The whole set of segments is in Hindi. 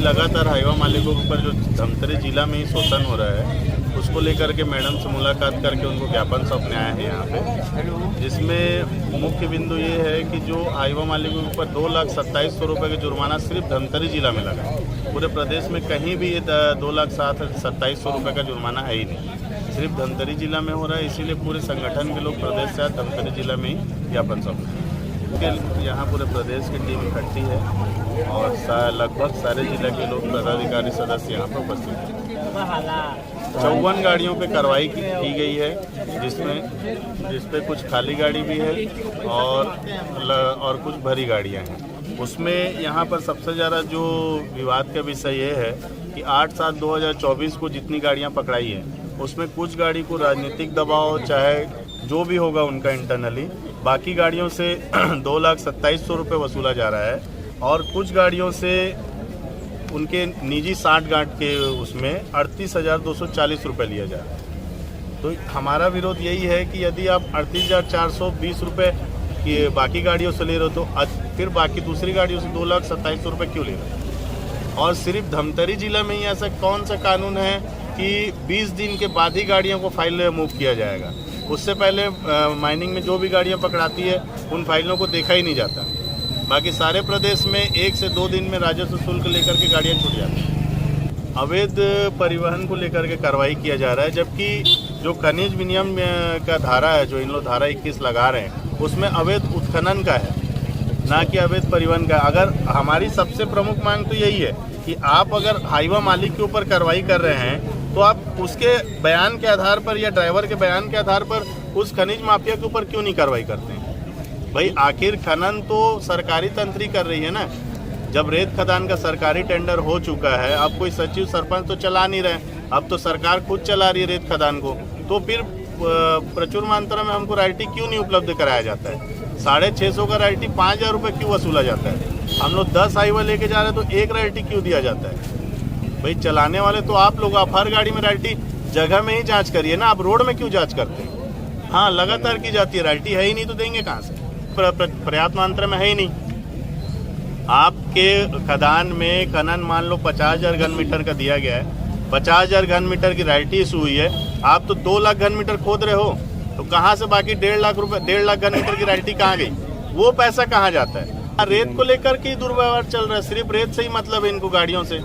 लगातार हाईवा मालिकों के ऊपर जो धमतरी जिला में ही शोषण हो रहा है उसको लेकर के मैडम से मुलाकात करके उनको ज्ञापन सौंपने आए हैं यहाँ पे, जिसमें मुख्य बिंदु ये है कि जो हाईवा मालिकों के ऊपर 2,27,000 रुपये का जुर्माना सिर्फ धमतरी जिला में लगा। पूरे प्रदेश में कहीं भी ये 2,27,000 रुपये का जुर्माना है ही नहीं, सिर्फ धमतरी जिला में हो रहा है। इसीलिए पूरे संगठन के लोग प्रदेश से धमतरी जिला में ही ज्ञापन सौंपे के यहाँ पूरे प्रदेश की टीम इकट्ठी है और लगभग सारे जिला के लोग पदाधिकारी सदस्य यहाँ पर उपस्थित हैं। 54 गाड़ियों पे कार्रवाई की गई है, जिसपे कुछ खाली गाड़ी भी है और कुछ भरी गाड़ियाँ हैं। उसमें यहाँ पर सबसे ज़्यादा जो विवाद का विषय ये है कि 8/7/2024 को जितनी गाड़ियाँ पकड़ाई है उसमें कुछ गाड़ी को राजनीतिक दबाव चाहे जो भी होगा उनका इंटरनली, बाकी गाड़ियों से 2,27,000 रुपये वसूला जा रहा है और कुछ गाड़ियों से उनके निजी साठगांठ के उसमें 38,240 रुपये लिया जा रहा है। तो हमारा विरोध यही है कि यदि आप 38,420 रुपये की बाकी गाड़ियों से ले रहे हो तो फिर बाकी दूसरी गाड़ियों से 2,27,000 रुपये क्यों ले रहे हो? और सिर्फ धमतरी जिला में ही ऐसा कौन सा कानून है कि 20 दिन के बाद ही गाड़ियों को फाइल मूव किया जाएगा? उससे पहले माइनिंग में जो भी गाड़ियां पकड़ाती है उन फाइलों को देखा ही नहीं जाता। बाकी सारे प्रदेश में 1 से 2 दिन में राजस्व शुल्क लेकर के गाड़ियां छूट जाती हैं। अवैध परिवहन को लेकर के कार्रवाई किया जा रहा है, जबकि जो खनिज विनियम का धारा है, जो इन लोग धारा 21 लगा रहे हैं, उसमें अवैध उत्खनन का है, ना कि अवैध परिवहन का। अगर हमारी सबसे प्रमुख मांग तो यही है कि आप अगर हाईवा मालिक के ऊपर कार्रवाई कर रहे हैं तो आप उसके बयान के आधार पर या ड्राइवर के बयान के आधार पर उस खनिज माफिया के ऊपर क्यों नहीं कार्रवाई करते हैं? भाई आखिर खनन तो सरकारी तंत्र ही कर रही है ना। जब रेत खदान का सरकारी टेंडर हो चुका है, अब कोई सचिव सरपंच तो चला नहीं रहे, अब तो सरकार खुद चला रही है रेत खदान को, तो फिर प्रचुर मात्रा में हमको रॉयल्टी क्यों नहीं उपलब्ध कराया जाता है? 650 का रॉयल्टी 5,000 रुपये क्यों वसूला जाता है? हम लोग 10 हाईवा लेके जा रहे हैं तो 1 रॉयल्टी क्यों दिया जाता है? भाई चलाने वाले तो आप लोग, आप हर गाड़ी में रॉयल्टी जगह में ही जांच करिए ना, आप रोड में क्यों जांच करते हैं? हाँ, लगातार की जाती है, रॉयल्टी है ही नहीं तो देंगे कहाँ से? पर्याप्त मात्रा में है ही नहीं। आपके खदान में खनन मान लो 50,000 घन मीटर का दिया गया है, 50,000 घन मीटर की रॉयल्टी इशू हुई है, आप तो 2 लाख घन मीटर खोद रहे हो, तो कहाँ से बाकी 1.5 लाख रुपए, 1.5 लाख घन मीटर की रॉयल्टी कहाँ गई? वो पैसा कहाँ जाता है? रेत को लेकर के दुर्व्यवहार चल रहा है, सिर्फ रेत से ही मतलब है इनको गाड़ियों से।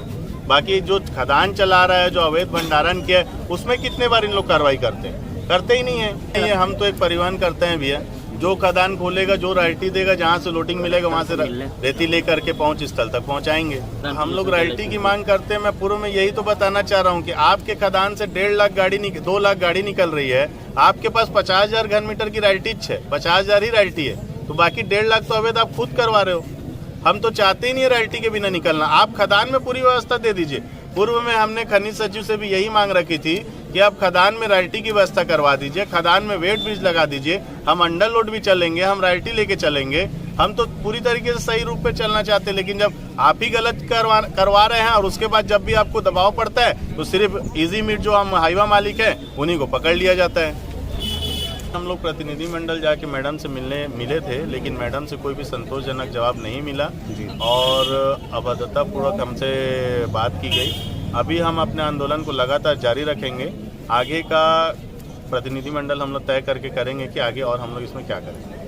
बाकी जो खदान चला रहा है, जो अवैध भंडारण किया है, उसमें कितने बार इन लोग कार्रवाई करते हैं? करते ही नहीं है। हम तो एक परिवहन करते हैं भैया, जो खदान खोलेगा, जो रॉयल्टी देगा, जहाँ से लोडिंग मिलेगा वहाँ से रेती लेकर के पहुँच स्थल तक पहुँचाएंगे। हम लोग रॉयल्टी की मांग करते हैं। मैं पूर्व में यही तो बताना चाह रहा हूँ कि आपके खदान से 1.5 लाख गाड़ी 2 लाख गाड़ी निकल रही है, आपके पास 50,000 घन मीटर की रॉयल्टी है, 50,000 ही रॉयल्टी है, तो बाकी 1.5 लाख तो अवैध आप खुद करवा रहे हो। हम तो चाहते ही नहीं है रॉयल्टी के बिना निकलना। आप खदान में पूरी व्यवस्था दे दीजिए। पूर्व में हमने खनिज सचिव से भी यही मांग रखी थी कि आप खदान में रॉयल्टी की व्यवस्था करवा दीजिए, खदान में वेट ब्रिज लगा दीजिए, हम अंडर लोड भी चलेंगे, हम रॉयल्टी लेके चलेंगे। हम तो पूरी तरीके से सही रूप पे चलना चाहते हैं, लेकिन जब आप ही गलत करवा रहे हैं और उसके बाद जब भी आपको दबाव पड़ता है तो सिर्फ इजी मीट जो हम हाईवा मालिक है उन्हीं को पकड़ लिया जाता है। हम लोग प्रतिनिधि मंडल जाके मैडम से मिले थे, लेकिन मैडम से कोई भी संतोषजनक जवाब नहीं मिला और अभद्रतापूर्वक हमसे बात की गई। अभी हम अपने आंदोलन को लगातार जारी रखेंगे। आगे का प्रतिनिधि मंडल हम लोग तय करके करेंगे कि आगे और हम लोग इसमें क्या करेंगे।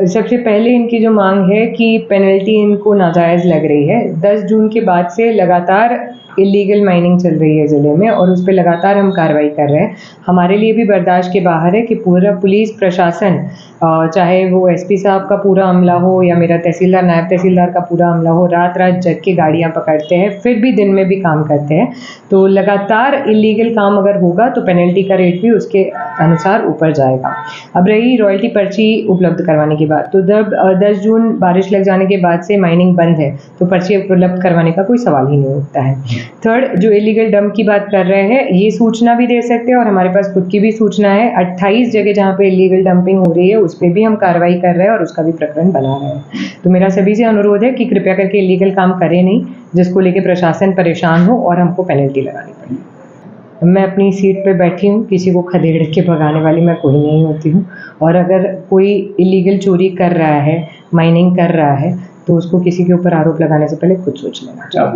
सबसे पहले इनकी जो मांग है कि पेनल्टी इनको नाजायज़ लग रही है। 10 जून के बाद से लगातार इलीगल माइनिंग चल रही है ज़िले में और उस पर लगातार हम कार्रवाई कर रहे हैं। हमारे लिए भी बर्दाश्त के बाहर है कि पूरा पुलिस प्रशासन, चाहे वो एसपी साहब का पूरा अमला हो या मेरा तहसीलदार, नायब तहसीलदार का पूरा अमला हो, रात रात जग के गाड़ियाँ पकड़ते हैं, फिर भी दिन में भी काम करते हैं। तो लगातार इलीगल काम अगर होगा तो पेनल्टी का रेट भी उसके अनुसार ऊपर जाएगा। अब रही रॉयल्टी पर्ची उपलब्ध करवाने की बात, तो जब 10 जून बारिश लग जाने के बाद से माइनिंग बंद है तो पर्ची उपलब्ध करवाने का कोई सवाल ही नहीं उठता है। थर्ड, जो इलीगल डंप की बात कर रहे हैं, ये सूचना भी दे सकते हैं और हमारे पास खुद की भी सूचना है। 28 जगह जहाँ पे इलीगल डंपिंग हो रही है उस पर भी हम कार्रवाई कर रहे हैं और उसका भी प्रकरण बना रहे हैं। तो मेरा सभी से अनुरोध है कि कृपया करके इलीगल काम करें नहीं, जिसको लेके प्रशासन परेशान हो और हमको पेनल्टी लगानी पड़े। मैं अपनी सीट पे बैठी हूँ, किसी को खदेड़ के भगाने वाली मैं कोई नहीं होती हूँ। और अगर कोई इलीगल चोरी कर रहा है, माइनिंग कर रहा है, तो उसको किसी के ऊपर आरोप लगाने से पहले खुद सोच लेना चाहिए।